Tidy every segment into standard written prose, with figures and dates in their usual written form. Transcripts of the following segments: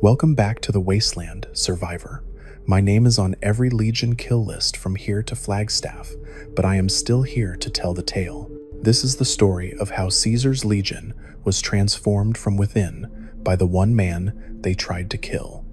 Welcome back to the Wasteland, Survivor. My name is on every Legion kill list from here to Flagstaff, but I am still here to tell the tale. This is the story of how Caesar's Legion was transformed from within by the one man they tried to kill.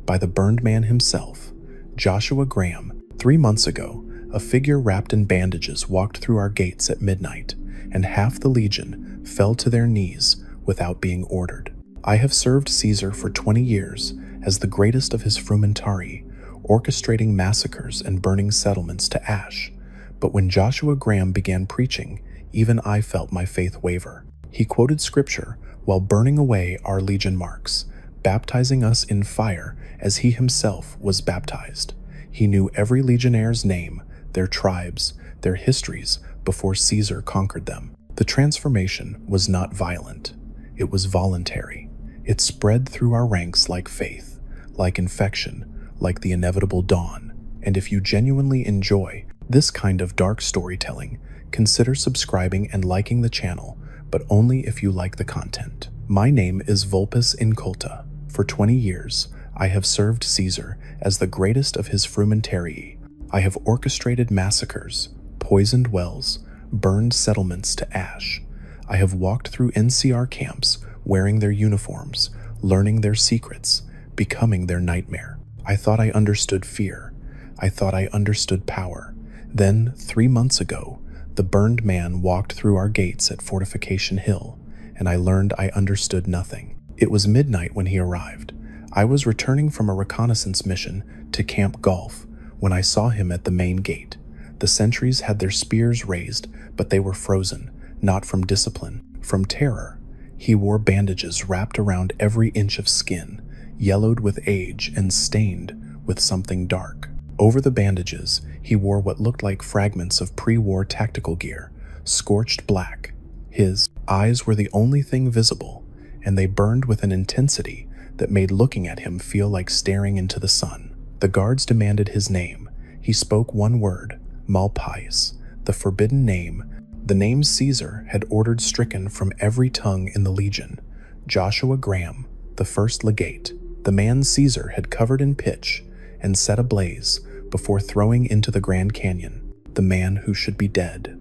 By the burned man himself, Joshua Graham. 3 months ago, a figure wrapped in bandages walked through our gates at midnight, and half the Legion fell to their knees without being ordered. I have served Caesar for 20 years as the greatest of his frumentari, orchestrating massacres and burning settlements to ash. But when Joshua Graham began preaching, even I felt my faith waver. He quoted scripture while burning away our Legion marks, baptizing us in fire as he himself was baptized. He knew every Legionnaire's name, their tribes, their histories before Caesar conquered them. The transformation was not violent. It was voluntary. It spread through our ranks like faith, like infection, like the inevitable dawn. And if you genuinely enjoy this kind of dark storytelling, consider subscribing and liking the channel, but only if you like the content. My name is Vulpes Inculta. For 20 years, I have served Caesar as the greatest of his frumentarii. I have orchestrated massacres, poisoned wells, burned settlements to ash. I have walked through NCR camps wearing their uniforms, learning their secrets, becoming their nightmare. I thought I understood fear. I thought I understood power. Then, 3 months ago, the burned man walked through our gates at Fortification Hill, and I learned I understood nothing. It was midnight when he arrived. I was returning from a reconnaissance mission to Camp Golf when I saw him at the main gate. The sentries had their spears raised, but they were frozen, not from discipline, from terror. He wore bandages wrapped around every inch of skin, yellowed with age and stained with something dark. Over the bandages, he wore what looked like fragments of pre-war tactical gear, scorched black. His eyes were the only thing visible, and they burned with an intensity that made looking at him feel like staring into the sun. The guards demanded his name. He spoke one word, Malpais, the forbidden name, the name Caesar had ordered stricken from every tongue in the Legion. Joshua Graham, the first legate, the man Caesar had covered in pitch and set ablaze before throwing into the Grand Canyon, the man who should be dead.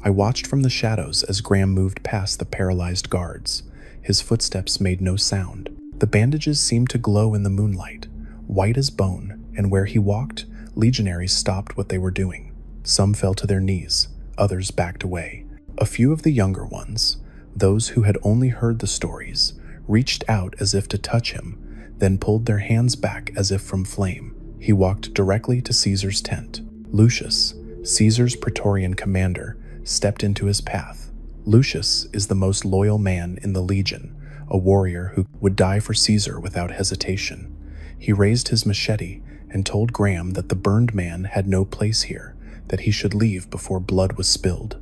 I watched from the shadows as Graham moved past the paralyzed guards. His footsteps made no sound. The bandages seemed to glow in the moonlight, white as bone, and where he walked, legionaries stopped what they were doing. Some fell to their knees, others backed away. A few of the younger ones, those who had only heard the stories, reached out as if to touch him, then pulled their hands back as if from flame. He walked directly to Caesar's tent. Lucius, Caesar's Praetorian commander, stepped into his path. Lucius is the most loyal man in the Legion, a warrior who would die for Caesar without hesitation. He raised his machete and told Graham that the burned man had no place here, that he should leave before blood was spilled.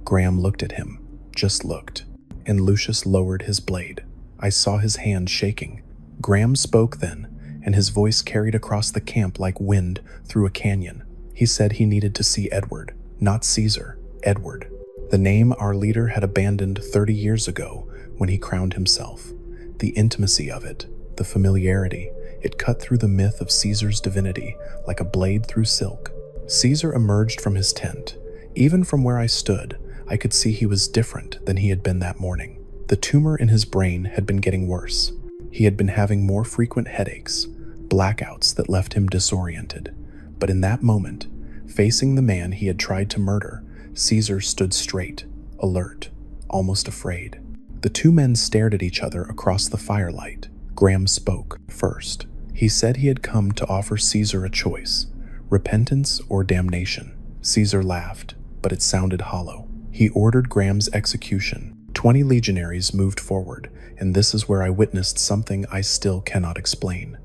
Graham looked at him, just looked, and Lucius lowered his blade. I saw his hand shaking. Graham spoke then, and his voice carried across the camp like wind through a canyon. He said he needed to see Edward, not Caesar, Edward. The name our leader had abandoned 30 years ago when he crowned himself. The intimacy of it, the familiarity, it cut through the myth of Caesar's divinity like a blade through silk. Caesar emerged from his tent. Even from where I stood, I could see he was different than he had been that morning. The tumor in his brain had been getting worse. He had been having more frequent headaches, blackouts that left him disoriented. But in that moment, facing the man he had tried to murder, Caesar stood straight, alert, almost afraid. The two men stared at each other across the firelight. Graham spoke first. He said he had come to offer Caesar a choice, repentance or damnation. Caesar laughed, but it sounded hollow. He ordered Graham's execution. 20 legionaries moved forward, and this is where I witnessed something I still cannot explain.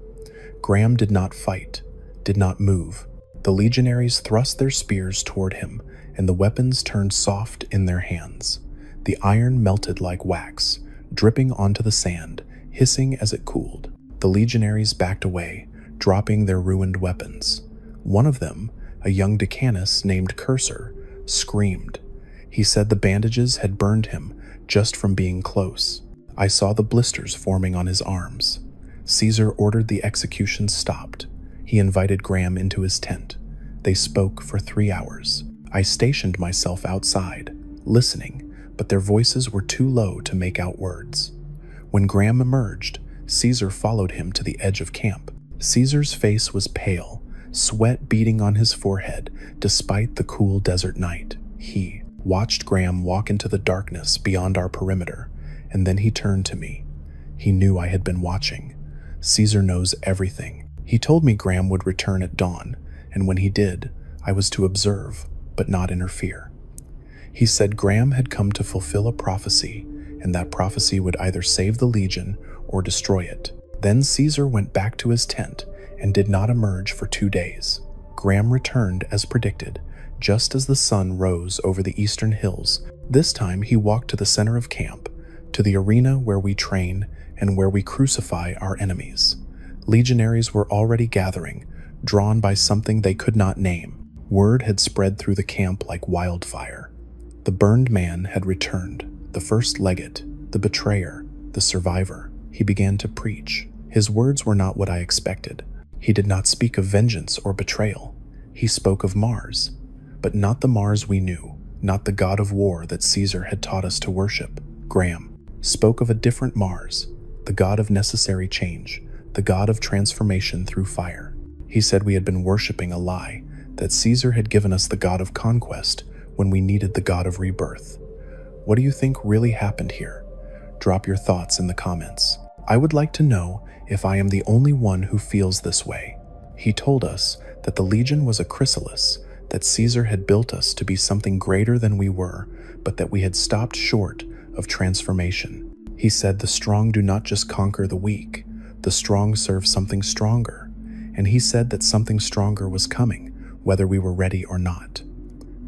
Graham did not fight, did not move. The legionaries thrust their spears toward him, and the weapons turned soft in their hands. The iron melted like wax, dripping onto the sand, hissing as it cooled. The legionaries backed away, dropping their ruined weapons. One of them, a young decanus named Cursor, screamed. He said the bandages had burned him just from being close. I saw the blisters forming on his arms. Caesar ordered the execution stopped. He invited Graham into his tent. They spoke for 3 hours. I stationed myself outside, listening, but their voices were too low to make out words. When Graham emerged, Caesar followed him to the edge of camp. Caesar's face was pale, sweat beading on his forehead despite the cool desert night. He watched Graham walk into the darkness beyond our perimeter, and then he turned to me. He knew I had been watching. Caesar knows everything. He told me Graham would return at dawn, and when he did, I was to observe, but not interfere. He said Graham had come to fulfill a prophecy, and that prophecy would either save the legion or destroy it. Then Caesar went back to his tent and did not emerge for 2 days. Graham returned as predicted, just as the sun rose over the eastern hills. This time he walked to the center of camp, to the arena where we train and where we crucify our enemies. Legionaries were already gathering, drawn by something they could not name. Word had spread through the camp like wildfire. The burned man had returned, the first legate, the betrayer, the survivor. He began to preach. His words were not what I expected. He did not speak of vengeance or betrayal. He spoke of Mars, but not the Mars we knew, not the god of war that Caesar had taught us to worship. Graham spoke of a different Mars, the god of necessary change, the god of transformation through fire. He said we had been worshiping a lie, that Caesar had given us the god of conquest when we needed the god of rebirth. What do you think really happened here? Drop your thoughts in the comments. I would like to know if I am the only one who feels this way. He told us that the legion was a chrysalis, that Caesar had built us to be something greater than we were, but that we had stopped short of transformation. He said the strong do not just conquer the weak, the strong serve something stronger, and he said that something stronger was coming, whether we were ready or not.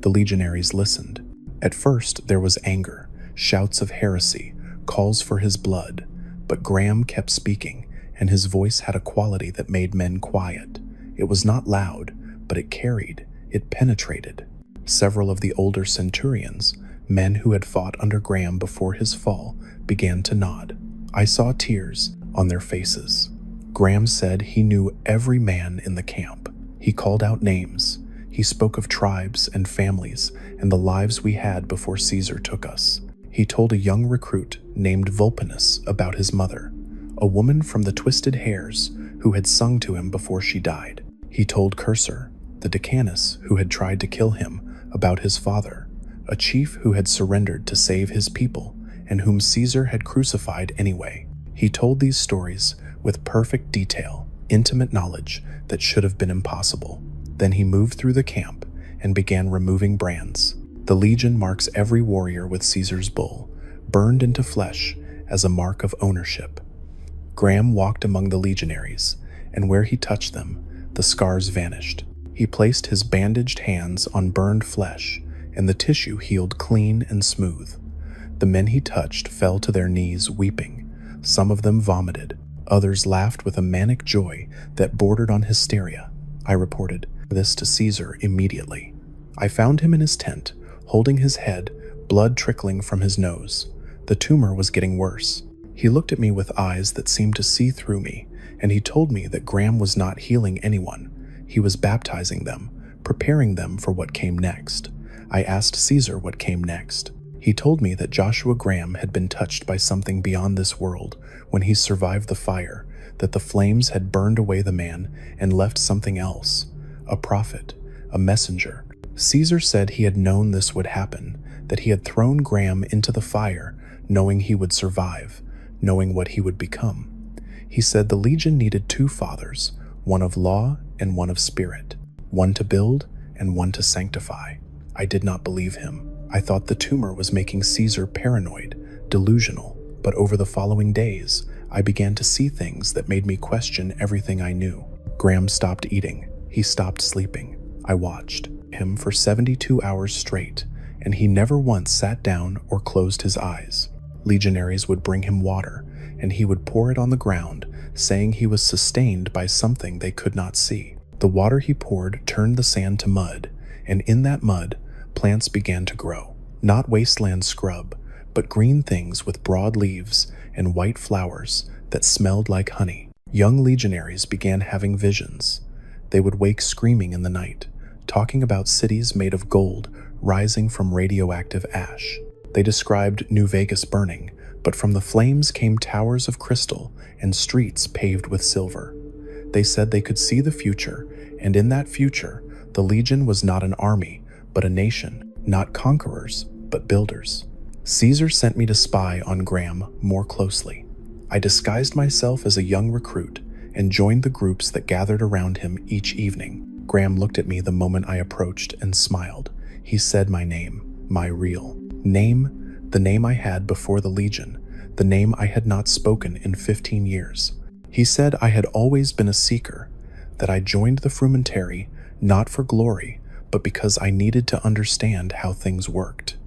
The legionaries listened. At first there was anger, shouts of heresy, calls for his blood, but Graham kept speaking, and his voice had a quality that made men quiet. It was not loud, but it carried, it penetrated. Several of the older centurions, men who had fought under Graham before his fall, began to nod. I saw tears on their faces. Graham said he knew every man in the camp. He called out names. He spoke of tribes and families and the lives we had before Caesar took us. He told a young recruit named Vulpinus about his mother, a woman from the Twisted Hairs who had sung to him before she died. He told Cursor, the Decanus who had tried to kill him, about his father, a chief who had surrendered to save his people and whom Caesar had crucified anyway. He told these stories with perfect detail, intimate knowledge that should have been impossible. Then he moved through the camp and began removing brands. The legion marks every warrior with Caesar's bull, burned into flesh as a mark of ownership. Graham walked among the legionaries, and where he touched them, the scars vanished. He placed his bandaged hands on burned flesh, and the tissue healed clean and smooth. The men he touched fell to their knees weeping. Some of them vomited. Others laughed with a manic joy that bordered on hysteria. I reported this to Caesar immediately. I found him in his tent, holding his head, blood trickling from his nose. The tumor was getting worse. He looked at me with eyes that seemed to see through me, and he told me that Graham was not healing anyone. He was baptizing them, preparing them for what came next. I asked Caesar what came next. He told me that Joshua Graham had been touched by something beyond this world when he survived the fire, that the flames had burned away the man and left something else, a prophet, a messenger. Caesar said he had known this would happen, that he had thrown Graham into the fire, knowing he would survive, knowing what he would become. He said the legion needed 2 fathers, one of law and one of spirit, one to build and one to sanctify. I did not believe him. I thought the tumor was making Caesar paranoid, delusional, but over the following days, I began to see things that made me question everything I knew. Graham stopped eating. He stopped sleeping. I watched him for 72 hours straight, and he never once sat down or closed his eyes. Legionaries would bring him water, and he would pour it on the ground, saying he was sustained by something they could not see. The water he poured turned the sand to mud, and in that mud, plants began to grow. Not wasteland scrub, but green things with broad leaves and white flowers that smelled like honey. Young legionaries began having visions. They would wake screaming in the night, talking about cities made of gold rising from radioactive ash. They described New Vegas burning, but from the flames came towers of crystal and streets paved with silver. They said they could see the future, and in that future, the Legion was not an army, but a nation, not conquerors, but builders. Caesar sent me to spy on Graham more closely. I disguised myself as a young recruit and joined the groups that gathered around him each evening. Graham looked at me the moment I approached and smiled. He said my name, my real name, the name I had before the Legion, the name I had not spoken in 15 years. He said I had always been a seeker, that I joined the Frumentary not for glory, but because I needed to understand how things worked.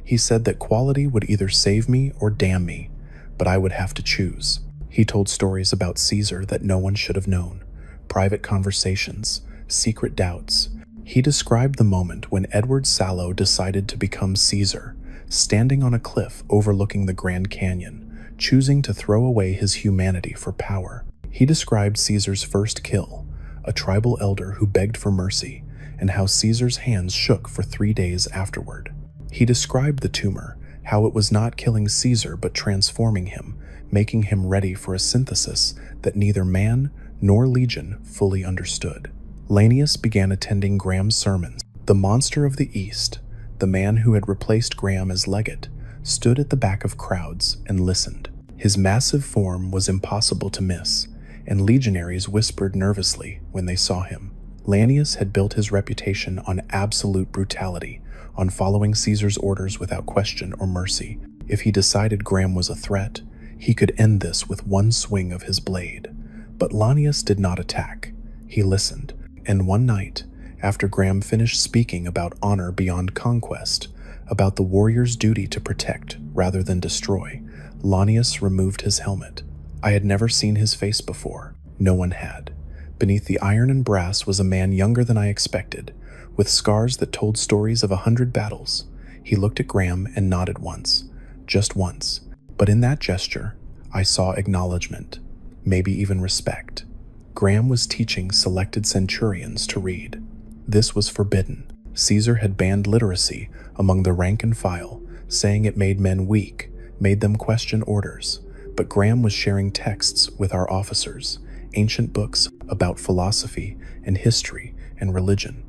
He said that quality would either save me or damn me, but I would have to choose. He told stories about Caesar that no one should have known, private conversations, secret doubts. He described the moment when Edward Sallow decided to become Caesar, standing on a cliff overlooking the Grand Canyon, choosing to throw away his humanity for power. He described Caesar's first kill, a tribal elder who begged for mercy, and how Caesar's hands shook for 3 days afterward. He described the tumor, how it was not killing Caesar but transforming him, making him ready for a synthesis that neither man nor Legion fully understood. Lanius began attending Graham's sermons. The monster of the East, the man who had replaced Graham as legate, stood at the back of crowds and listened. His massive form was impossible to miss, and legionaries whispered nervously when they saw him. Lanius had built his reputation on absolute brutality, on following Caesar's orders without question or mercy. If he decided Graham was a threat, he could end this with one swing of his blade. But Lanius did not attack. He listened, and one night, after Graham finished speaking about honor beyond conquest, about the warrior's duty to protect rather than destroy, Lanius removed his helmet. I had never seen his face before. No one had. Beneath the iron and brass was a man younger than I expected, with scars that told stories of 100 battles. He looked at Graham and nodded once, just once. But in that gesture, I saw acknowledgement, maybe even respect. Graham was teaching selected centurions to read. This was forbidden. Caesar had banned literacy among the rank and file, saying it made men weak, made them question orders. But Graham was sharing texts with our officers, ancient books about philosophy and history and religion.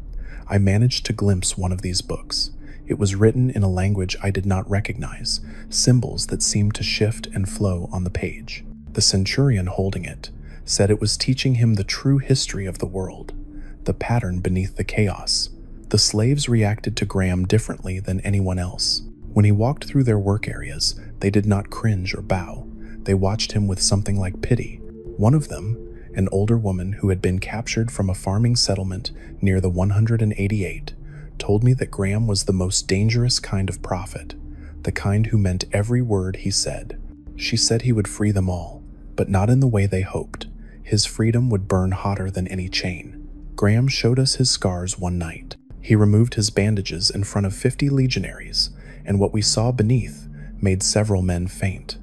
I managed to glimpse one of these books. It was written in a language I did not recognize, symbols that seemed to shift and flow on the page. The centurion holding it said it was teaching him the true history of the world, the pattern beneath the chaos. The slaves reacted to Graham differently than anyone else. When he walked through their work areas, they did not cringe or bow. They watched him with something like pity. One of them, an older woman who had been captured from a farming settlement near the 188, told me that Graham was the most dangerous kind of prophet, the kind who meant every word he said. She said he would free them all, but not in the way they hoped. His freedom would burn hotter than any chain. Graham showed us his scars one night. He removed his bandages in front of 50 legionaries, and what we saw beneath made several men faint.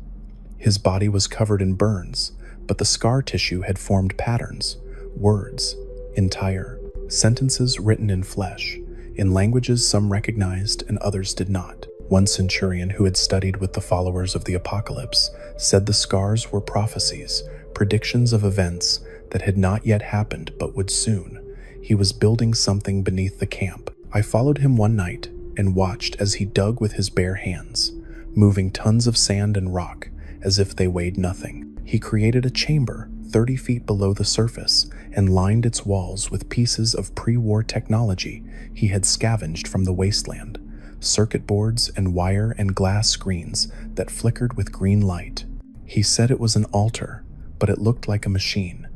His body was covered in burns, but the scar tissue had formed patterns, words, entire sentences written in flesh, in languages some recognized and others did not. One centurion who had studied with the followers of the apocalypse said the scars were prophecies, predictions of events that had not yet happened but would soon. He was building something beneath the camp. I followed him one night and watched as he dug with his bare hands, moving tons of sand and rock as if they weighed nothing. He created a chamber 30 feet below the surface and lined its walls with pieces of pre-war technology he had scavenged from the wasteland, circuit boards and wire and glass screens that flickered with green light. He said it was an altar, but it looked like a machine.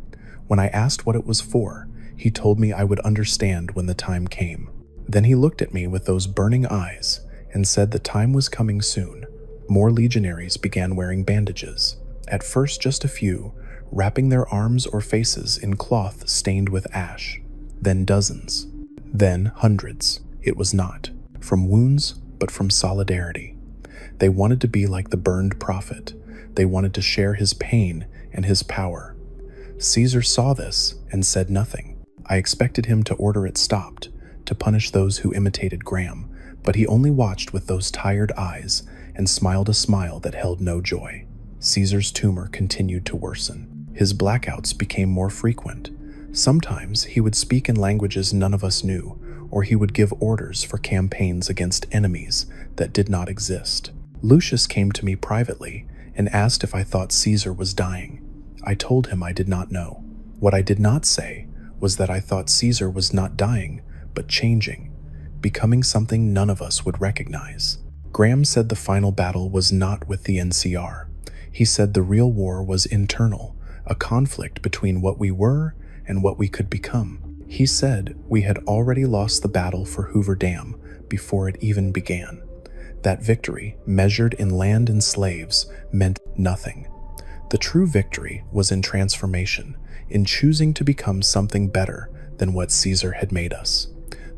When I asked what it was for, he told me I would understand when the time came. Then he looked at me with those burning eyes and said the time was coming soon. More legionaries began wearing bandages. At first just a few, wrapping their arms or faces in cloth stained with ash. Then dozens. Then hundreds. It was not from wounds, but from solidarity. They wanted to be like the burned prophet. They wanted to share his pain and his power. Caesar saw this and said nothing. I expected him to order it stopped, to punish those who imitated Graham, but he only watched with those tired eyes and smiled a smile that held no joy. Caesar's tumor continued to worsen. His blackouts became more frequent. Sometimes he would speak in languages none of us knew, or he would give orders for campaigns against enemies that did not exist. Lucius came to me privately and asked if I thought Caesar was dying. I told him I did not know. What I did not say was that I thought Caesar was not dying, but changing, becoming something none of us would recognize. Graham said the final battle was not with the NCR. He said the real war was internal, a conflict between what we were and what we could become. He said we had already lost the battle for Hoover Dam before it even began. That victory, measured in land and slaves, meant nothing. The true victory was in transformation, in choosing to become something better than what Caesar had made us.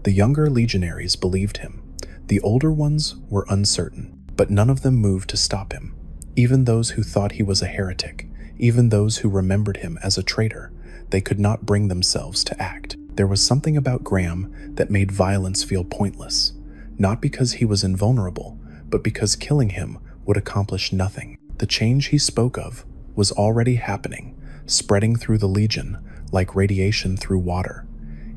The younger legionaries believed him. The older ones were uncertain, but none of them moved to stop him. Even those who thought he was a heretic, even those who remembered him as a traitor, they could not bring themselves to act. There was something about Graham that made violence feel pointless, not because he was invulnerable, but because killing him would accomplish nothing. The change he spoke of was already happening, spreading through the legion like radiation through water.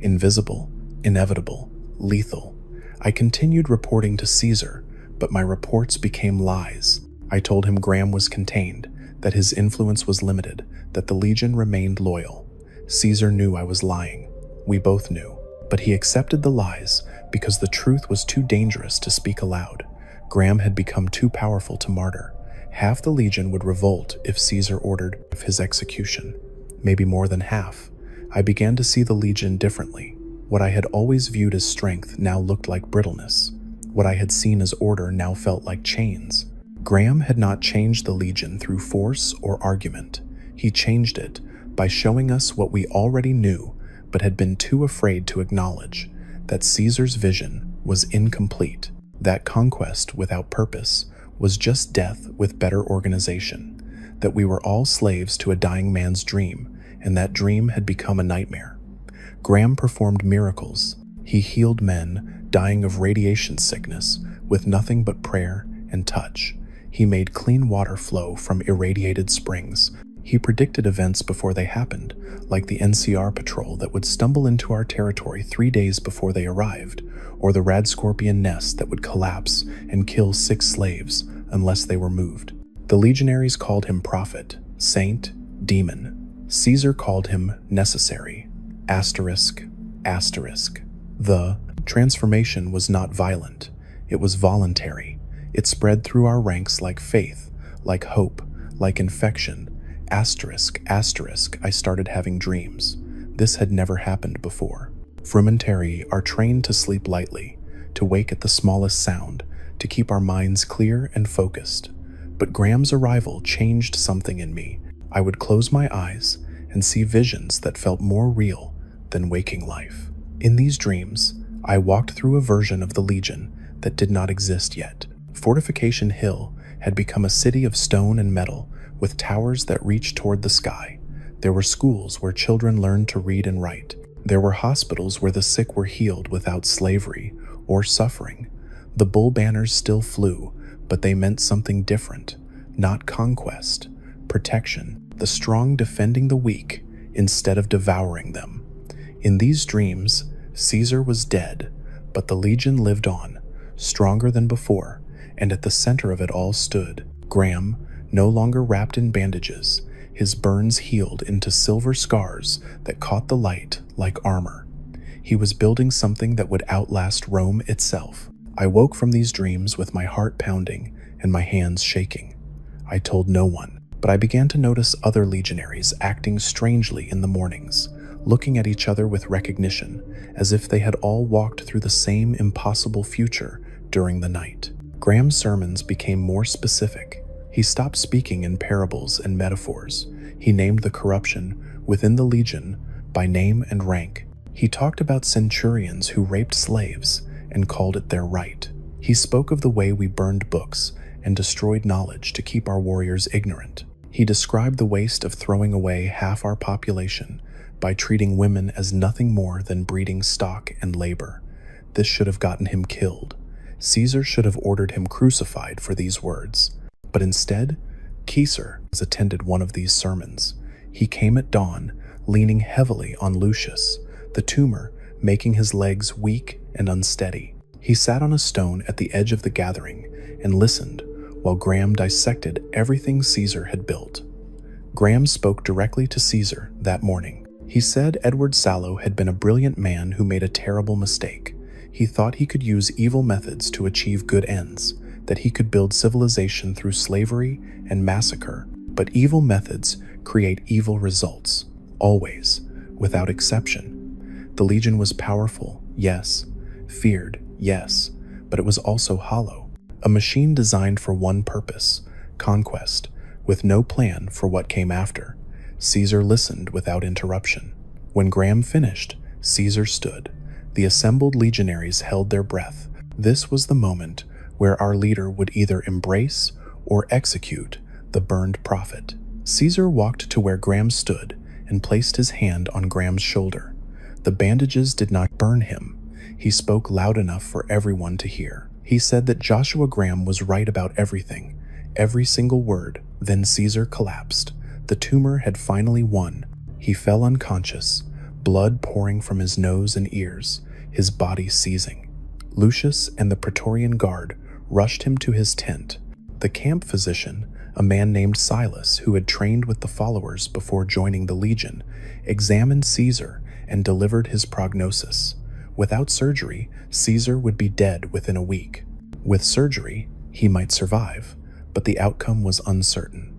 Invisible, inevitable, lethal. I continued reporting to Caesar, but my reports became lies. I told him Graham was contained, that his influence was limited, that the legion remained loyal. Caesar knew I was lying. We both knew, but he accepted the lies because the truth was too dangerous to speak aloud. Graham had become too powerful to martyr. Half the legion would revolt if Caesar ordered his execution. Maybe more than half. I began to see the legion differently. What I had always viewed as strength now looked like brittleness. What I had seen as order now felt like chains. Graham had not changed the legion through force or argument. He changed it by showing us what we already knew but had been too afraid to acknowledge, that Caesar's vision was incomplete, that conquest without purpose was just death with better organization, that we were all slaves to a dying man's dream, and that dream had become a nightmare. Graham performed miracles. He healed men dying of radiation sickness with nothing but prayer and touch. He made clean water flow from irradiated springs. He predicted events before they happened, like the NCR patrol that would stumble into our territory 3 days before they arrived, or the rad scorpion nest that would collapse and kill 6 slaves unless they were moved. The legionaries called him prophet, saint, demon. Caesar called him necessary. Asterisk, asterisk. The transformation was not violent. It was voluntary. It spread through our ranks like faith, like hope, like infection. Asterisk, asterisk, I started having dreams. This had never happened before. Frumentary are trained to sleep lightly, to wake at the smallest sound, to keep our minds clear and focused. But Graham's arrival changed something in me. I would close my eyes and see visions that felt more real than waking life. In these dreams, I walked through a version of the Legion that did not exist yet. Fortification Hill had become a city of stone and metal, with towers that reached toward the sky. There were schools where children learned to read and write. There were hospitals where the sick were healed without slavery or suffering. The bull banners still flew, but they meant something different. Not conquest, protection, the strong defending the weak instead of devouring them. In these dreams, Caesar was dead, but the Legion lived on, stronger than before, and at the center of it all stood Graham, no longer wrapped in bandages, his burns healed into silver scars that caught the light like armor. He was building something that would outlast Rome itself. I woke from these dreams with my heart pounding and my hands shaking. I told no one, but I began to notice other legionaries acting strangely in the mornings, looking at each other with recognition, as if they had all walked through the same impossible future during the night. Graham's sermons became more specific. He stopped speaking in parables and metaphors. He named the corruption within the Legion by name and rank. He talked about centurions who raped slaves and called it their right. He spoke of the way we burned books and destroyed knowledge to keep our warriors ignorant. He described the waste of throwing away half our population by treating women as nothing more than breeding stock and labor. This should have gotten him killed. Caesar should have ordered him crucified for these words. But instead, Caesar attended one of these sermons. He came at dawn, leaning heavily on Lucius, the tumor making his legs weak and unsteady. He sat on a stone at the edge of the gathering and listened while Graham dissected everything Caesar had built. Graham spoke directly to Caesar that morning. He said Edward Sallow had been a brilliant man who made a terrible mistake. He thought he could use evil methods to achieve good ends, that he could build civilization through slavery and massacre, but evil methods create evil results, always, without exception. The Legion was powerful, yes, feared, yes, but it was also hollow. A machine designed for one purpose, conquest, with no plan for what came after. Caesar listened without interruption. When Graham finished, Caesar stood. The assembled legionaries held their breath. This was the moment where our leader would either embrace or execute the burned prophet. Caesar walked to where Graham stood and placed his hand on Graham's shoulder. The bandages did not burn him. He spoke loud enough for everyone to hear. He said that Joshua Graham was right about everything, every single word. Then Caesar collapsed. The tumor had finally won. He fell unconscious, blood pouring from his nose and ears, his body seizing. Lucius and the Praetorian Guard rushed him to his tent. The camp physician, a man named Silas who had trained with the followers before joining the Legion, examined Caesar and delivered his prognosis. Without surgery, Caesar would be dead within a week. With surgery, he might survive, but the outcome was uncertain.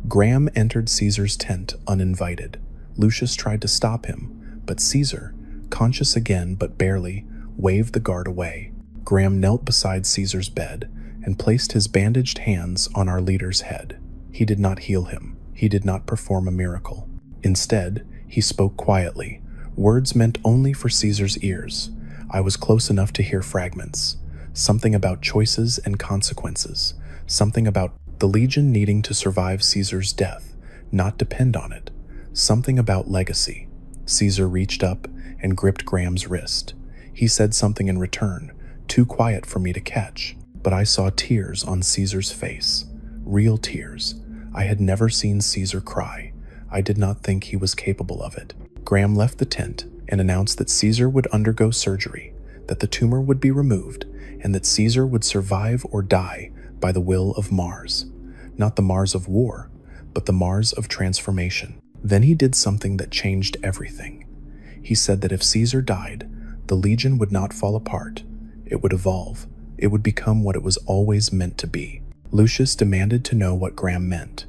Graham entered Caesar's tent uninvited. Lucius tried to stop him, but Caesar, conscious again but barely, waved the guard away. Graham knelt beside Caesar's bed and placed his bandaged hands on our leader's head. He did not heal him. He did not perform a miracle. Instead, he spoke quietly, words meant only for Caesar's ears. I was close enough to hear fragments. Something about choices and consequences. Something about the Legion needing to survive Caesar's death, not depend on it. Something about legacy. Caesar reached up and gripped Graham's wrist. He said something in return, too quiet for me to catch, but I saw tears on Caesar's face. Real tears. I had never seen Caesar cry. I did not think he was capable of it. Graham left the tent and announced that Caesar would undergo surgery, that the tumor would be removed, and that Caesar would survive or die by the will of Mars. Not the Mars of war, but the Mars of transformation. Then he did something that changed everything. He said that if Caesar died, the Legion would not fall apart. It would evolve. It would become what it was always meant to be. Lucius demanded to know what Graham meant.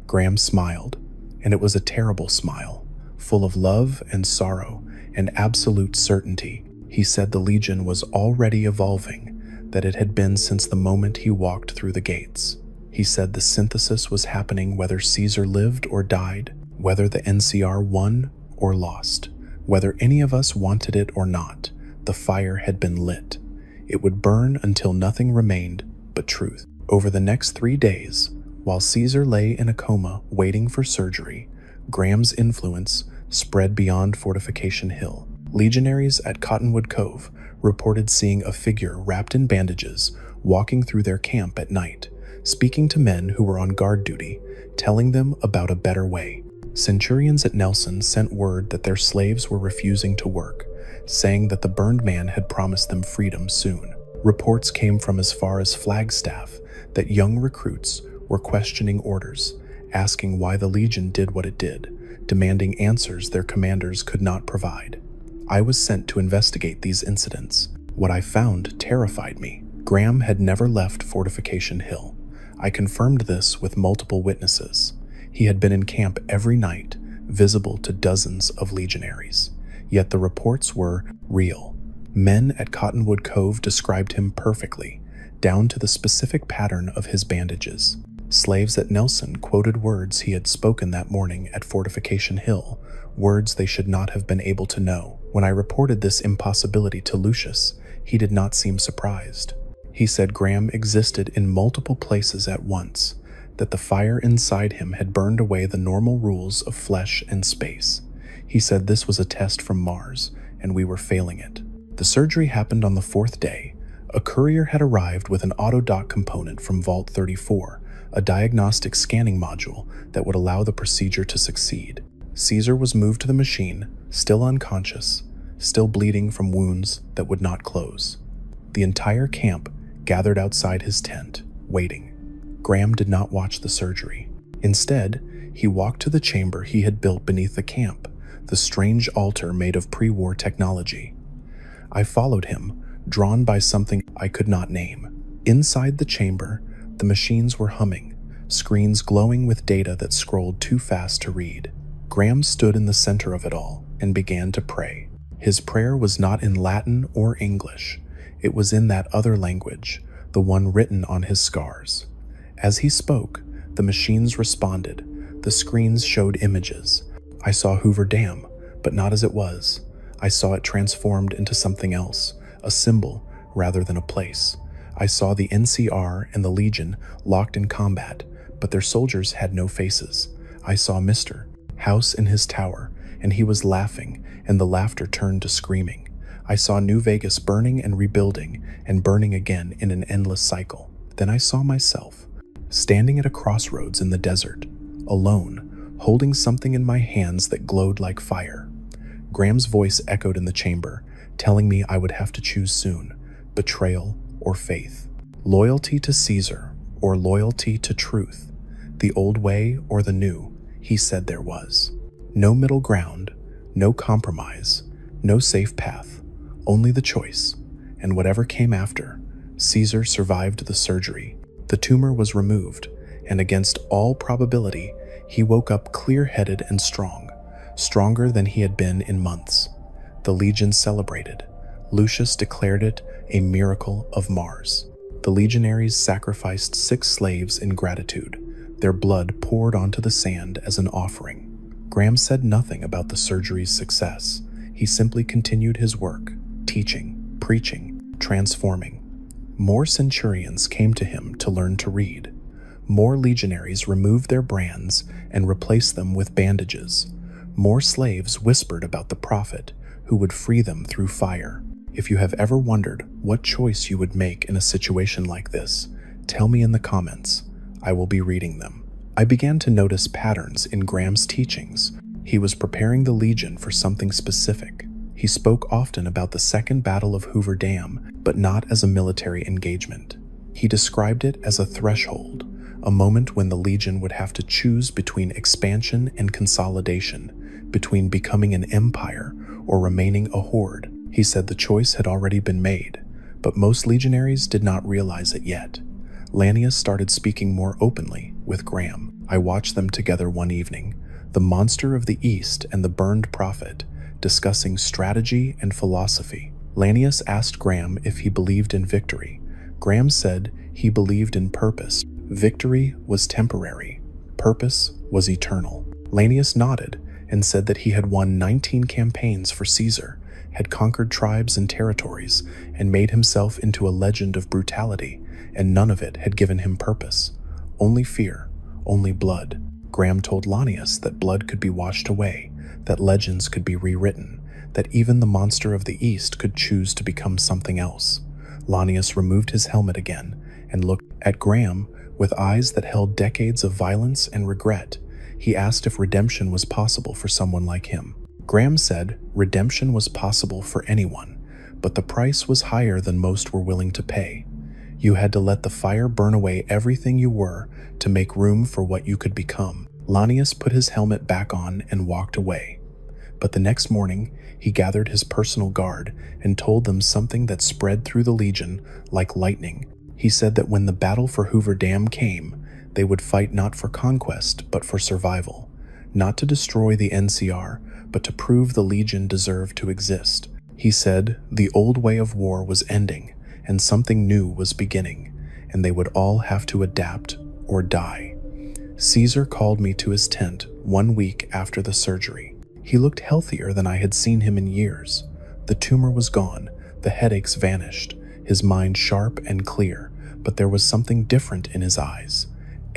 Graham smiled, and it was a terrible smile, full of love and sorrow and absolute certainty. He said the Legion was already evolving, that it had been since the moment he walked through the gates. He said the synthesis was happening whether Caesar lived or died, whether the NCR won or lost, whether any of us wanted it or not. The fire had been lit. It would burn until nothing remained but truth. Over the next 3 days, while Caesar lay in a coma waiting for surgery, Graham's influence spread beyond Fortification Hill. Legionaries at Cottonwood Cove reported seeing a figure wrapped in bandages walking through their camp at night, speaking to men who were on guard duty, telling them about a better way. Centurions at Nelson sent word that their slaves were refusing to work, saying that the burned man had promised them freedom soon. Reports came from as far as Flagstaff that young recruits were questioning orders, asking why the Legion did what it did, demanding answers their commanders could not provide. I was sent to investigate these incidents. What I found terrified me. Graham had never left Fortification Hill. I confirmed this with multiple witnesses. He had been in camp every night, visible to dozens of legionaries. Yet the reports were real. Men at Cottonwood Cove described him perfectly, down to the specific pattern of his bandages. Slaves at Nelson quoted words he had spoken that morning at Fortification Hill, words they should not have been able to know. When I reported this impossibility to Lucius, he did not seem surprised. He said Graham existed in multiple places at once, that the fire inside him had burned away the normal rules of flesh and space. He said this was a test from Mars, and we were failing it. The surgery happened on the 4th day. A courier had arrived with an auto-dock component from Vault 34, a diagnostic scanning module that would allow the procedure to succeed. Caesar was moved to the machine, still unconscious, still bleeding from wounds that would not close. The entire camp gathered outside his tent, waiting. Graham did not watch the surgery. Instead, he walked to the chamber he had built beneath the camp, the strange altar made of pre-war technology. I followed him, drawn by something I could not name. Inside the chamber, the machines were humming, screens glowing with data that scrolled too fast to read. Graham stood in the center of it all and began to pray. His prayer was not in Latin or English. It was in that other language, the one written on his scars. As he spoke, the machines responded. The screens showed images. I saw Hoover Dam, but not as it was. I saw it transformed into something else, a symbol rather than a place. I saw the NCR and the Legion locked in combat, but their soldiers had no faces. I saw Mr. House in his tower, and he was laughing, and the laughter turned to screaming. I saw New Vegas burning and rebuilding, and burning again in an endless cycle. Then I saw myself, standing at a crossroads in the desert, alone, holding something in my hands that glowed like fire. Graham's voice echoed in the chamber, telling me I would have to choose soon, betrayal or faith, loyalty to Caesar or loyalty to truth, the old way or the new. He said there was no middle ground, no compromise, no safe path, only the choice. And whatever came after, Caesar survived the surgery. The tumor was removed, and against all probability, he woke up clear-headed and strong, stronger than he had been in months. The Legion celebrated. Lucius declared it a miracle of Mars. The legionaries sacrificed 6 slaves in gratitude. Their blood poured onto the sand as an offering. Graham said nothing about the surgery's success. He simply continued his work, teaching, preaching, transforming. More centurions came to him to learn to read. More legionaries removed their brands and replaced them with bandages. More slaves whispered about the prophet who would free them through fire. If you have ever wondered what choice you would make in a situation like this, tell me in the comments. I will be reading them. I began to notice patterns in Graham's teachings. He was preparing the Legion for something specific. He spoke often about the Second Battle of Hoover Dam, but not as a military engagement. He described it as a threshold, a moment when the Legion would have to choose between expansion and consolidation, between becoming an empire or remaining a horde. He said the choice had already been made, but most legionaries did not realize it yet. Lanius started speaking more openly with Graham. I watched them together one evening, the monster of the East and the burned prophet, discussing strategy and philosophy. Lanius asked Graham if he believed in victory. Graham said he believed in purpose. Victory was temporary. Purpose was eternal. Lanius nodded and said that he had won 19 campaigns for Caesar, had conquered tribes and territories, and made himself into a legend of brutality, and none of it had given him purpose. Only fear, only blood. Graham told Lanius that blood could be washed away, that legends could be rewritten, that even the monster of the East could choose to become something else. Lanius removed his helmet again and looked at Graham with eyes that held decades of violence and regret. He asked if redemption was possible for someone like him. Graham said redemption was possible for anyone, but the price was higher than most were willing to pay. You had to let the fire burn away everything you were to make room for what you could become. Lanius put his helmet back on and walked away. But the next morning, he gathered his personal guard and told them something that spread through the Legion like lightning. He said that when the battle for Hoover Dam came, they would fight not for conquest, but for survival. Not to destroy the NCR, but to prove the Legion deserved to exist. He said the old way of war was ending, and something new was beginning, and they would all have to adapt or die. Caesar called me to his tent 1 week after the surgery. He looked healthier than I had seen him in years. The tumor was gone, the headaches vanished, his mind sharp and clear, but there was something different in his eyes.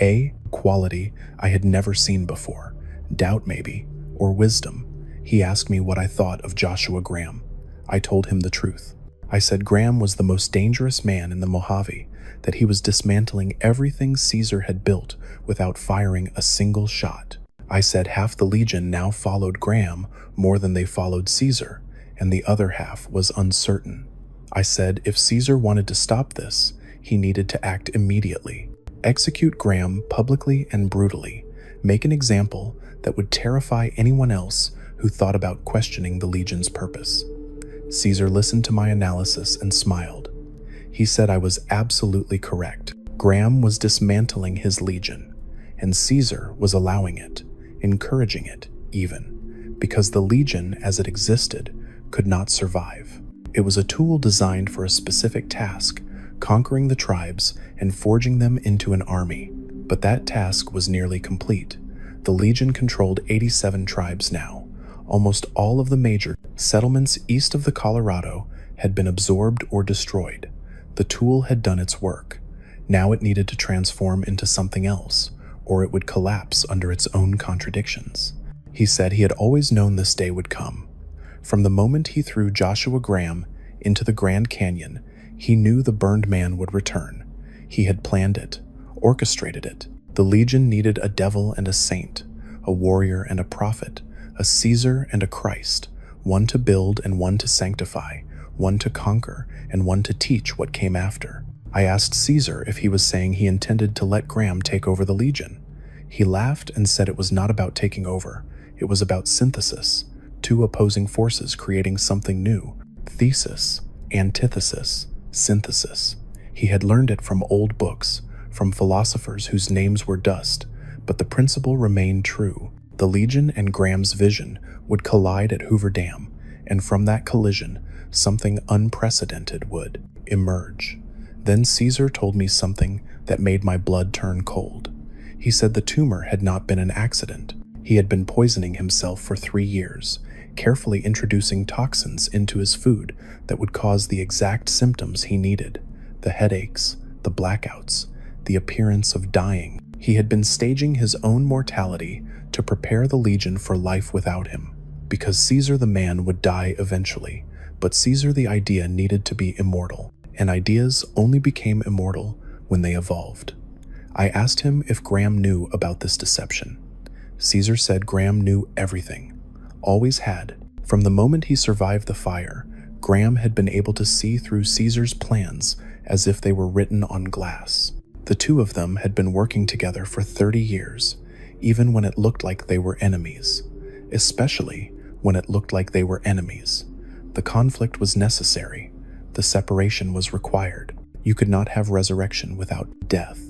A quality I had never seen before. Doubt maybe, or wisdom. He asked me what I thought of Joshua Graham. I told him the truth. I said Graham was the most dangerous man in the Mojave, that he was dismantling everything Caesar had built without firing a single shot. I said half the legion now followed Graham more than they followed Caesar, and the other half was uncertain. I said if Caesar wanted to stop this, he needed to act immediately. Execute Graham publicly and brutally. Make an example that would terrify anyone else who thought about questioning the legion's purpose. Caesar listened to my analysis and smiled. He said I was absolutely correct. Graham was dismantling his legion, and Caesar was allowing it, encouraging it even, because the legion as it existed could not survive. It was a tool designed for a specific task, conquering the tribes and forging them into an army. But that task was nearly complete. The legion controlled 87 tribes now. Almost all of the major settlements east of the Colorado had been absorbed or destroyed. The tool had done its work. Now it needed to transform into something else, or it would collapse under its own contradictions. He said he had always known this day would come. From the moment he threw Joshua Graham into the Grand Canyon, he knew the burned man would return. He had planned it, orchestrated it. The legion needed a devil and a saint, a warrior and a prophet, a Caesar and a Christ, one to build and one to sanctify, one to conquer and one to teach what came after. I asked Caesar if he was saying he intended to let Graham take over the legion. He laughed and said it was not about taking over. It was about synthesis, two opposing forces creating something new. Thesis, antithesis, synthesis. He had learned it from old books, from philosophers whose names were dust, but the principle remained true. The legion and Graham's vision would collide at Hoover Dam, and from that collision, something unprecedented would emerge. Then Caesar told me something that made my blood turn cold. He said the tumor had not been an accident. He had been poisoning himself for 3 years, carefully introducing toxins into his food that would cause the exact symptoms he needed: the headaches, the blackouts, the appearance of dying. He had been staging his own mortality to prepare the legion for life without him, because Caesar the man would die eventually, but Caesar the idea needed to be immortal, and ideas only became immortal when they evolved. I asked him if Graham knew about this deception. Caesar said Graham knew everything, always had. From the moment he survived the fire, Graham had been able to see through Caesar's plans as if they were written on glass. The two of them had been working together for 30 years, even when it looked like they were enemies. Especially when it looked like they were enemies. The conflict was necessary. The separation was required. You could not have resurrection without death.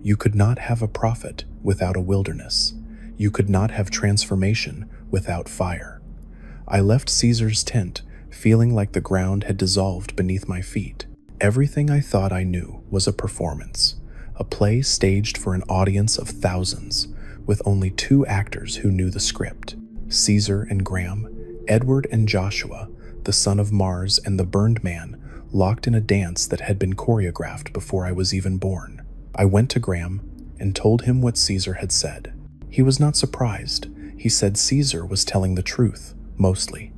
You could not have a prophet without a wilderness. You could not have transformation without fire. I left Caesar's tent feeling like the ground had dissolved beneath my feet. Everything I thought I knew was a performance, a play staged for an audience of thousands, with only 2 actors who knew the script: Caesar and Graham, Edward and Joshua, the son of Mars and the burned man, locked in a dance that had been choreographed before I was even born. I went to Graham and told him what Caesar had said. He was not surprised. He said Caesar was telling the truth, mostly.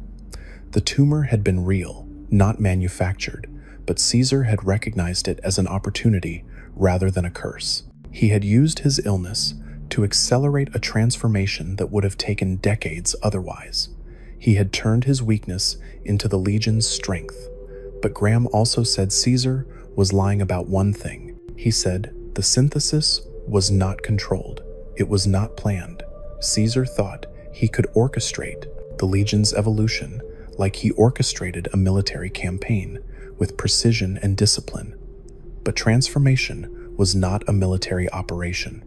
The tumor had been real, not manufactured, but Caesar had recognized it as an opportunity rather than a curse. He had used his illness to accelerate a transformation that would have taken decades otherwise. He had turned his weakness into the legion's strength. But Graham also said Caesar was lying about one thing. He said the synthesis was not controlled. It was not planned. Caesar thought he could orchestrate the legion's evolution like he orchestrated a military campaign with precision and discipline. But transformation was not a military operation.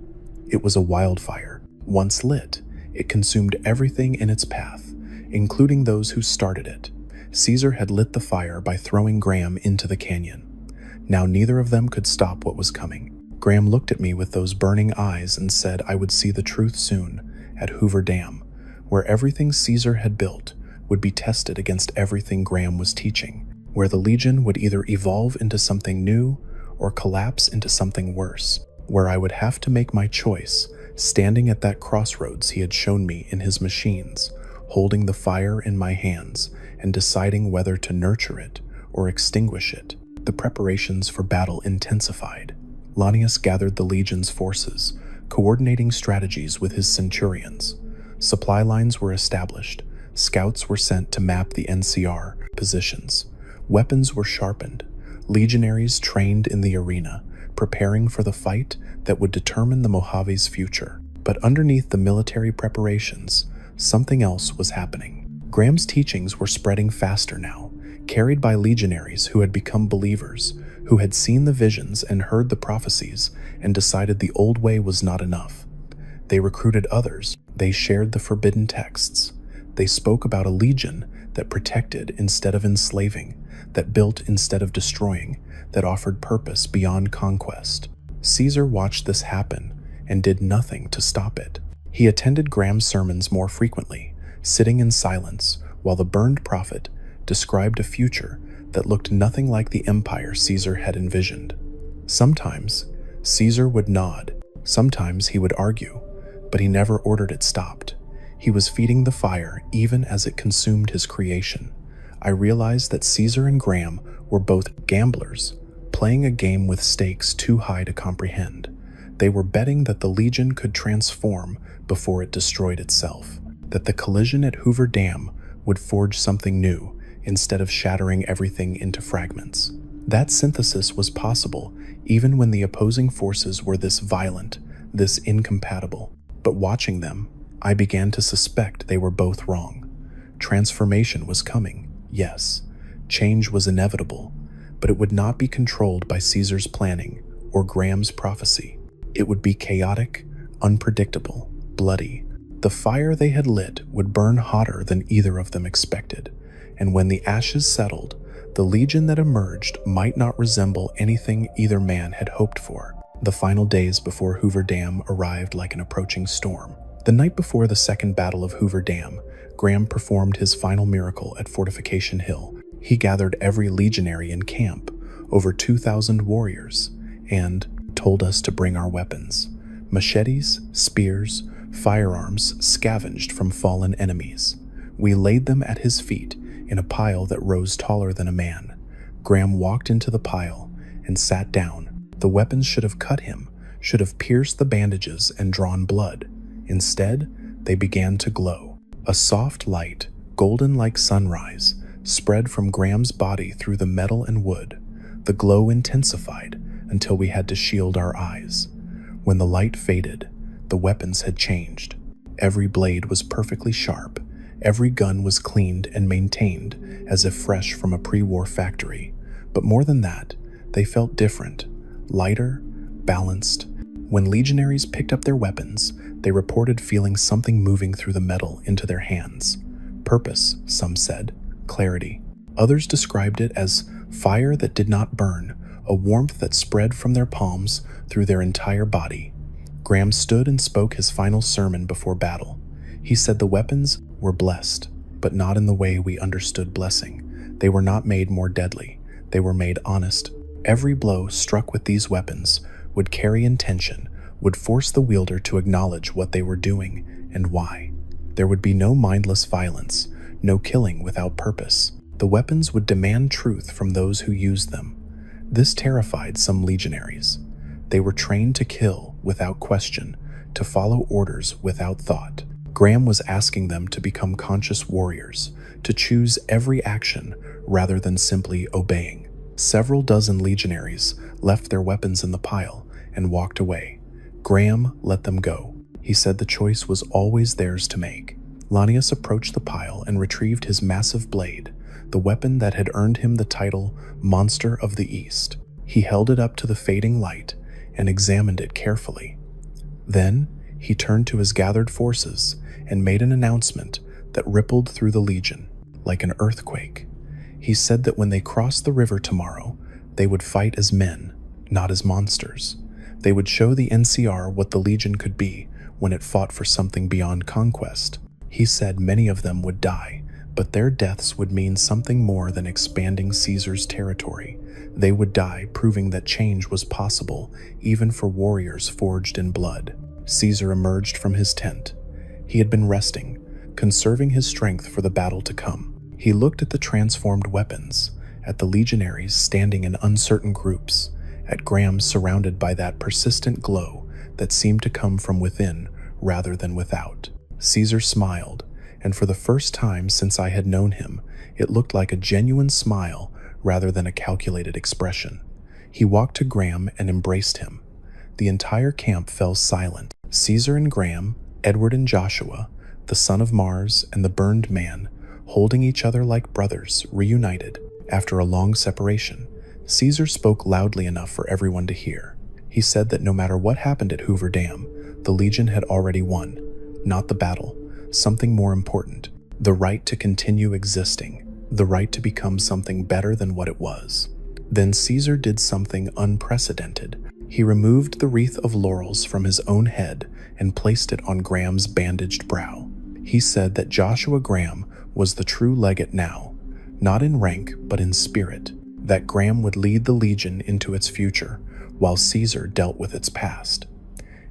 It was a wildfire. Once lit, it consumed everything in its path, including those who started it. Caesar had lit the fire by throwing Graham into the canyon. Now neither of them could stop what was coming. Graham looked at me with those burning eyes and said I would see the truth soon at Hoover Dam, where everything Caesar had built would be tested against everything Graham was teaching. where the Legion would either evolve into something new or collapse into something worse, where I would have to make my choice, standing at that crossroads he had shown me in his machines, holding the fire in my hands and deciding whether to nurture it or extinguish it. The preparations for battle intensified. Lanius gathered the Legion's forces, coordinating strategies with his centurions. Supply lines were established. Scouts were sent to map the NCR positions. Weapons were sharpened. Legionaries trained in the arena, preparing for the fight that would determine the Mojave's future. But underneath the military preparations, something else was happening. Graham's teachings were spreading faster now, carried by legionaries who had become believers, who had seen the visions and heard the prophecies and decided the old way was not enough. They recruited others. They shared the forbidden texts. They spoke about a legion that protected instead of enslaving, that built instead of destroying, that offered purpose beyond conquest. Caesar watched this happen and did nothing to stop it. He attended Graham's sermons more frequently, sitting in silence while the burned prophet described a future that looked nothing like the empire Caesar had envisioned. Sometimes Caesar would nod, sometimes he would argue, but he never ordered it stopped. He was feeding the fire even as it consumed his creation. I realized that Caesar and Graham were both gamblers, playing a game with stakes too high to comprehend. They were betting that the Legion could transform before it destroyed itself, that the collision at Hoover Dam would forge something new instead of shattering everything into fragments. That synthesis was possible even when the opposing forces were this violent, this incompatible. But watching them, I began to suspect they were both wrong. Transformation was coming, yes. Change was inevitable, but it would not be controlled by Caesar's planning or Graham's prophecy. It would be chaotic, unpredictable, bloody. The fire they had lit would burn hotter than either of them expected, and when the ashes settled, the Legion that emerged might not resemble anything either man had hoped for. The final days before Hoover Dam arrived like an approaching storm. The night before the Second Battle of Hoover Dam, Graham performed his final miracle at Fortification Hill. He gathered every legionary in camp, over 2,000 warriors, and told us to bring our weapons. Machetes, spears, firearms scavenged from fallen enemies. We laid them at his feet in a pile that rose taller than a man. Graham walked into the pile and sat down. The weapons should have cut him, should have pierced the bandages and drawn blood. Instead, they began to glow. A soft light, golden like sunrise, spread from Graham's body through the metal and wood. The glow intensified until we had to shield our eyes. When the light faded, the weapons had changed. Every blade was perfectly sharp. Every gun was cleaned and maintained as if fresh from a pre-war factory. But more than that, they felt different, lighter, balanced. When legionaries picked up their weapons, they reported feeling something moving through the metal into their hands. Purpose, some said, clarity. Others described it as fire that did not burn, a warmth that spread from their palms through their entire body. Graham stood and spoke his final sermon before battle. He said the weapons were blessed, but not in the way we understood blessing. They were not made more deadly. They were made honest. Every blow struck with these weapons would carry intention, would force the wielder to acknowledge what they were doing and why. There would be no mindless violence, no killing without purpose. The weapons would demand truth from those who used them. This terrified some legionaries. They were trained to kill without question, to follow orders without thought. Graham was asking them to become conscious warriors, to choose every action rather than simply obeying. Several dozen legionaries left their weapons in the pile and walked away. Graham let them go. He said the choice was always theirs to make. Lanius approached the pile and retrieved his massive blade, the weapon that had earned him the title Monster of the East. He held it up to the fading light and examined it carefully. Then he turned to his gathered forces and made an announcement that rippled through the Legion like an earthquake. He said that when they crossed the river tomorrow, they would fight as men, not as monsters. They would show the NCR what the Legion could be when it fought for something beyond conquest. He said many of them would die, But their deaths would mean something more than expanding Caesar's territory. They would die, proving that change was possible, even for warriors forged in blood. Caesar emerged from his tent. He had been resting, conserving his strength for the battle to come. He looked at the transformed weapons, at the legionaries standing in uncertain groups, at Graham surrounded by that persistent glow that seemed to come from within rather than without. Caesar smiled, and for the first time since I had known him, it looked like a genuine smile rather than a calculated expression. He walked to Graham and embraced him. The entire camp fell silent. Caesar and Graham, Edward and Joshua, the son of Mars and the burned man, holding each other like brothers, reunited after a long separation. Caesar spoke loudly enough for everyone to hear. He said that no matter what happened at Hoover Dam, the Legion had already won. Not the battle, something more important. The right to continue existing. The right to become something better than what it was. Then Caesar did something unprecedented. He removed the wreath of laurels from his own head and placed it on Graham's bandaged brow. He said that Joshua Graham was the true legate now, not in rank but in spirit, that Graham would lead the Legion into its future, while Caesar dealt with its past.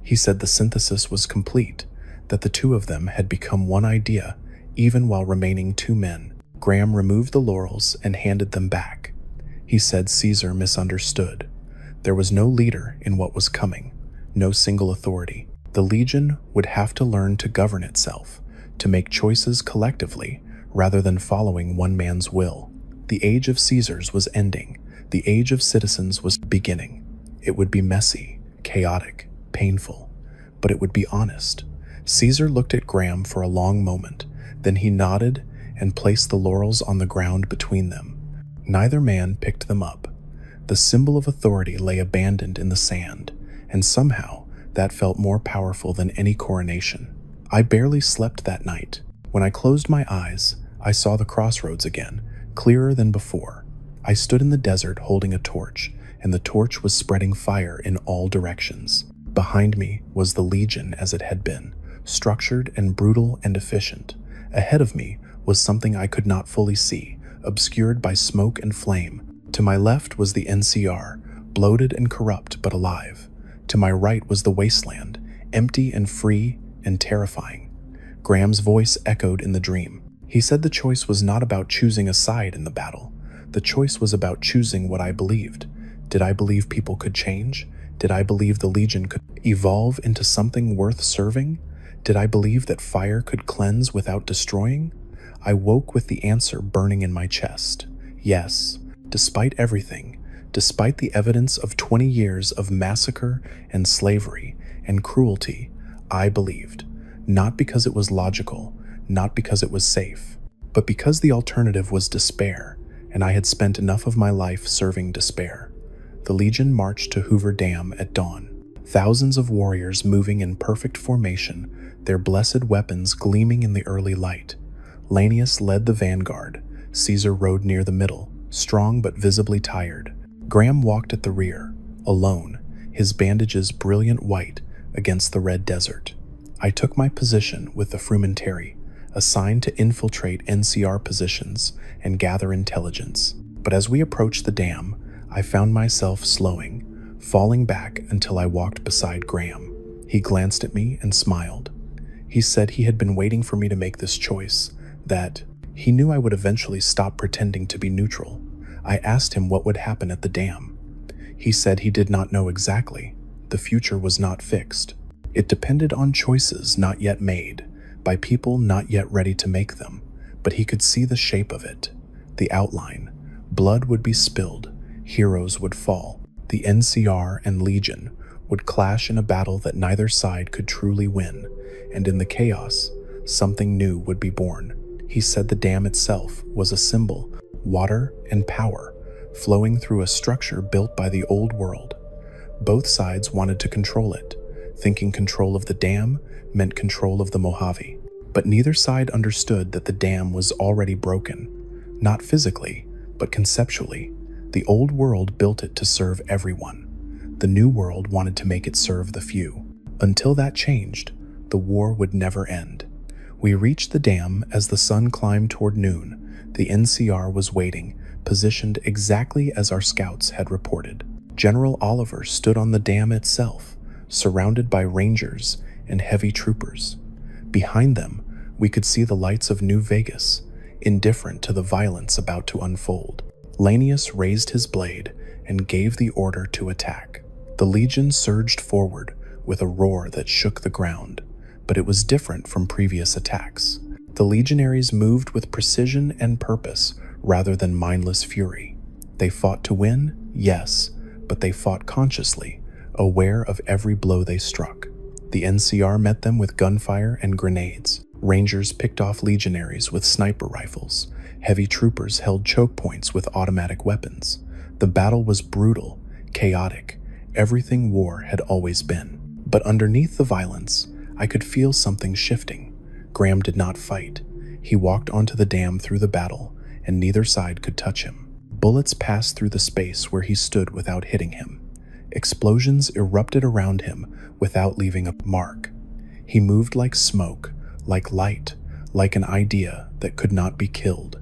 He said the synthesis was complete, that the two of them had become one idea, even while remaining two men. Graham removed the laurels and handed them back. He said Caesar misunderstood. There was no leader in what was coming, no single authority. The Legion would have to learn to govern itself, to make choices collectively rather than following one man's will. The age of Caesars was ending. The age of citizens was beginning. It would be messy, chaotic, painful, but it would be honest. Caesar looked at Graham for a long moment, then he nodded and placed the laurels on the ground between them. Neither man picked them up. The symbol of authority lay abandoned in the sand, and somehow that felt more powerful than any coronation. I barely slept that night. When I closed my eyes, I saw the crossroads again, clearer than before. I stood in the desert holding a torch, and the torch was spreading fire in all directions. Behind me was the Legion as it had been, structured and brutal and efficient. Ahead of me was something I could not fully see, obscured by smoke and flame. To my left was the NCR, bloated and corrupt but alive. To my right was the wasteland, empty and free and terrifying. Graham's voice echoed in the dream. He said the choice was not about choosing a side in the battle. The choice was about choosing what I believed. Did I believe people could change? Did I believe the Legion could evolve into something worth serving? Did I believe that fire could cleanse without destroying? I woke with the answer burning in my chest. Yes, despite everything, despite the evidence of 20 years of massacre and slavery and cruelty, I believed. Not because it was logical, not because it was safe, but because the alternative was despair, and I had spent enough of my life serving despair. The Legion marched to Hoover Dam at dawn. Thousands of warriors moving in perfect formation, their blessed weapons gleaming in the early light. Lanius led the vanguard. Caesar rode near the middle, strong but visibly tired. Graham walked at the rear, alone, his bandages brilliant white against the red desert. I took my position with the frumentary, assigned to infiltrate NCR positions and gather intelligence. But as we approached the dam, I found myself slowing, falling back until I walked beside Graham. He glanced at me and smiled. He said he had been waiting for me to make this choice, that he knew I would eventually stop pretending to be neutral. I asked him what would happen at the dam. He said he did not know exactly. The future was not fixed. It depended on choices not yet made, by people not yet ready to make them, but he could see the shape of it, the outline. Blood would be spilled, heroes would fall, the NCR and Legion would clash in a battle that neither side could truly win, and in the chaos, something new would be born. He said the dam itself was a symbol, water and power, flowing through a structure built by the old world. Both sides wanted to control it, thinking control of the dam meant control of the Mojave. But neither side understood that the dam was already broken, not physically, but conceptually. The old world built it to serve everyone. The new world wanted to make it serve the few. Until that changed, the war would never end. We reached the dam as the sun climbed toward noon. The NCR was waiting, positioned exactly as our scouts had reported. General Oliver stood on the dam itself, surrounded by rangers and heavy troopers. Behind them, we could see the lights of New Vegas, indifferent to the violence about to unfold. Lanius raised his blade and gave the order to attack. The Legion surged forward with a roar that shook the ground, but it was different from previous attacks. The legionaries moved with precision and purpose rather than mindless fury. They fought to win, yes, but they fought consciously, aware of every blow they struck. The NCR met them with gunfire and grenades. Rangers picked off legionaries with sniper rifles. Heavy troopers held choke points with automatic weapons. The battle was brutal, chaotic, everything war had always been. But underneath the violence, I could feel something shifting. Graham did not fight. He walked onto the dam through the battle, and neither side could touch him. Bullets passed through the space where he stood without hitting him. Explosions erupted around him without leaving a mark. He moved like smoke, like light, like an idea that could not be killed.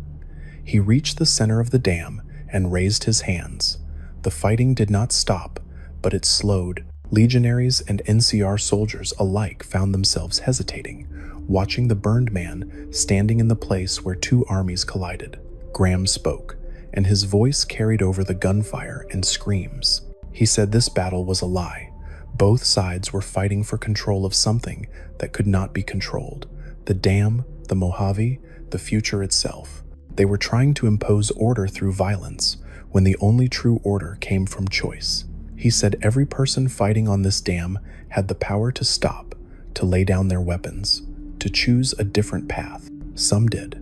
He reached the center of the dam and raised his hands. The fighting did not stop, but it slowed. Legionaries and NCR soldiers alike found themselves hesitating, watching the burned man standing in the place where two armies collided. Graham spoke, and his voice carried over the gunfire and screams. He said this battle was a lie. Both sides were fighting for control of something that could not be controlled. The dam, the Mojave, the future itself. They were trying to impose order through violence, when the only true order came from choice. He said every person fighting on this dam had the power to stop, to lay down their weapons, to choose a different path. Some did.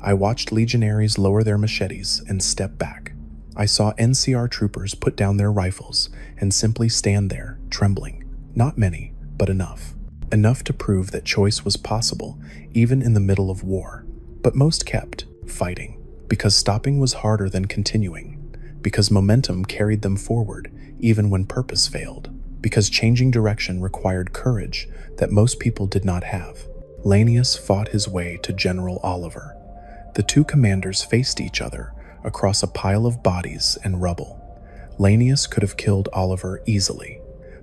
I watched legionaries lower their machetes and step back. I saw NCR troopers put down their rifles and simply stand there, trembling. Not many, but enough. Enough to prove that choice was possible, even in the middle of war. But most kept fighting, because stopping was harder than continuing, because momentum carried them forward even when purpose failed, because changing direction required courage that most people did not have. Lanius fought his way to General Oliver. The two commanders faced each other across a pile of bodies and rubble. Lanius could have killed Oliver easily.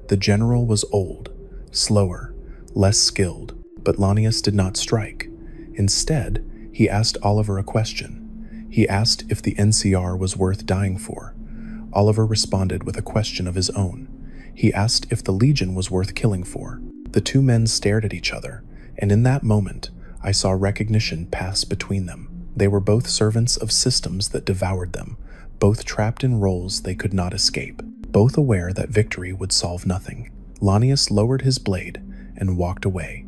The general was old, slower, less skilled, but Lanius did not strike. Instead, he asked Oliver a question. He asked if the NCR was worth dying for. Oliver responded with a question of his own. He asked if the Legion was worth killing for. The two men stared at each other, and in that moment, I saw recognition pass between them. They were both servants of systems that devoured them, both trapped in roles they could not escape, both aware that victory would solve nothing. Lanius lowered his blade and walked away.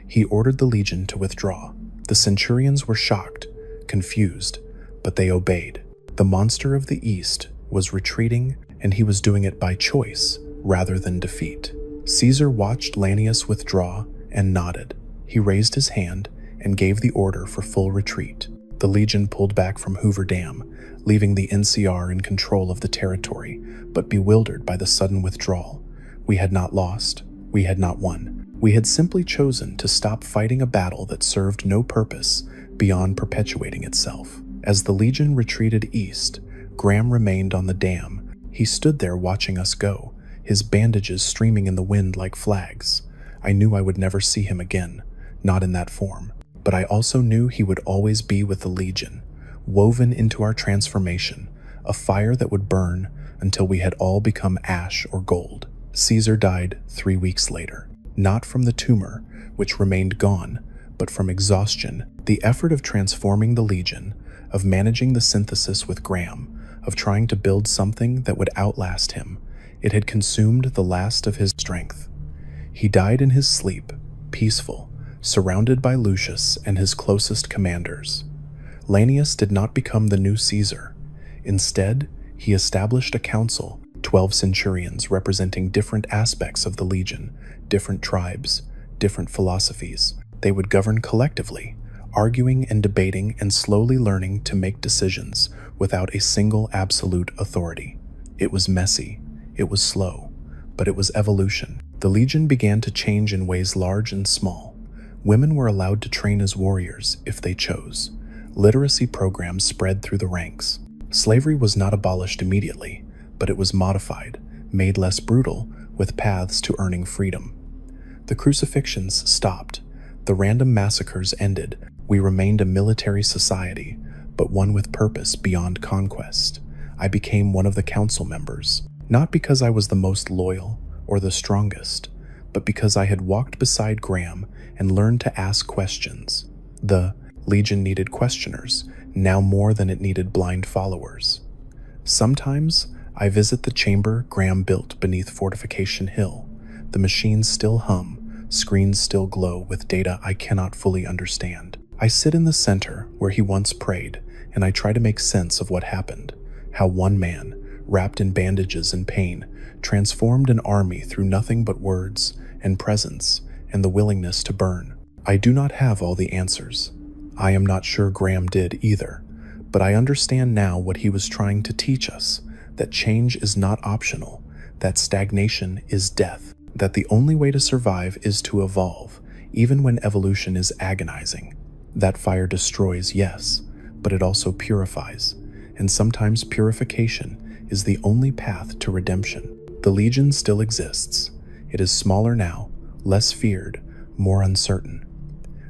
He ordered the Legion to withdraw. The centurions were shocked, confused, but they obeyed. The monster of the East was retreating, and he was doing it by choice rather than defeat. Caesar watched Lanius withdraw and nodded. He raised his hand and gave the order for full retreat. The Legion pulled back from Hoover Dam, leaving the NCR in control of the territory, but bewildered by the sudden withdrawal. We had not lost. We had not won. We had simply chosen to stop fighting a battle that served no purpose beyond perpetuating itself. As the Legion retreated east, Graham remained on the dam. He stood there watching us go, his bandages streaming in the wind like flags. I knew I would never see him again, not in that form. But I also knew he would always be with the Legion, woven into our transformation, a fire that would burn until we had all become ash or gold. Caesar died 3 weeks later, not from the tumor, which remained gone, but from exhaustion. The effort of transforming the Legion, of managing the synthesis with Graham, of trying to build something that would outlast him, it had consumed the last of his strength. He died in his sleep, peaceful, surrounded by Lucius and his closest commanders. Lanius did not become the new Caesar. Instead, he established a council, 12 centurions representing different aspects of the Legion, different tribes, different philosophies. They would govern collectively, arguing and debating and slowly learning to make decisions without a single absolute authority. It was messy, it was slow, but it was evolution. The Legion began to change in ways large and small. Women were allowed to train as warriors if they chose. Literacy programs spread through the ranks. Slavery was not abolished immediately, but it was modified, made less brutal, with paths to earning freedom. The crucifixions stopped. The random massacres ended. We remained a military society, but one with purpose beyond conquest. I became one of the council members, not because I was the most loyal or the strongest, but because I had walked beside Graham and learned to ask questions. The Legion needed questioners, now more than it needed blind followers. Sometimes I visit the chamber Graham built beneath Fortification Hill. The machines still hum, screens still glow with data I cannot fully understand. I sit in the center where he once prayed, and I try to make sense of what happened. How one man, wrapped in bandages and pain, transformed an army through nothing but words and presence and the willingness to burn. I do not have all the answers. I am not sure Graham did either, but I understand now what he was trying to teach us, that change is not optional, that stagnation is death, that the only way to survive is to evolve, even when evolution is agonizing. That fire destroys, yes, but it also purifies, and sometimes purification is the only path to redemption. The Legion still exists. It is smaller now, less feared, more uncertain.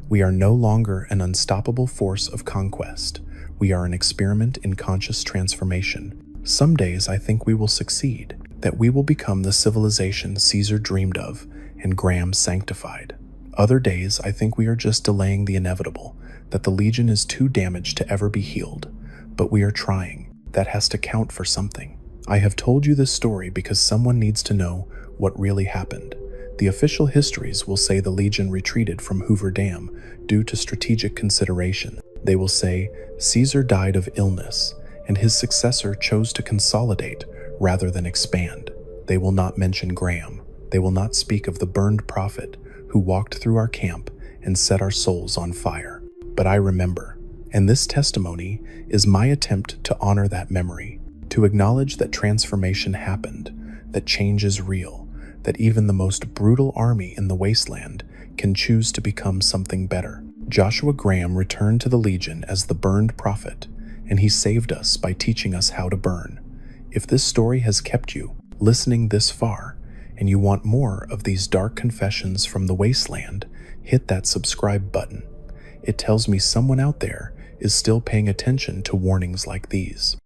We are no longer an unstoppable force of conquest. We are an experiment in conscious transformation. Some days I think we will succeed, that we will become the civilization Caesar dreamed of and Graham sanctified. Other days I think we are just delaying the inevitable, that the Legion is too damaged to ever be healed. But we are trying. That has to count for something. I have told you this story because someone needs to know what really happened. The official histories will say the Legion retreated from Hoover Dam due to strategic consideration. They will say Caesar died of illness, and his successor chose to consolidate rather than expand. They will not mention Graham. They will not speak of the burned prophet who walked through our camp and set our souls on fire. But I remember, and this testimony is my attempt to honor that memory, to acknowledge that transformation happened, that change is real, that even the most brutal army in the wasteland can choose to become something better. Joshua Graham returned to the Legion as the burned prophet, and he saved us by teaching us how to burn. If this story has kept you listening this far, and you want more of these dark confessions from the wasteland, hit that subscribe button. It tells me someone out there is still paying attention to warnings like these.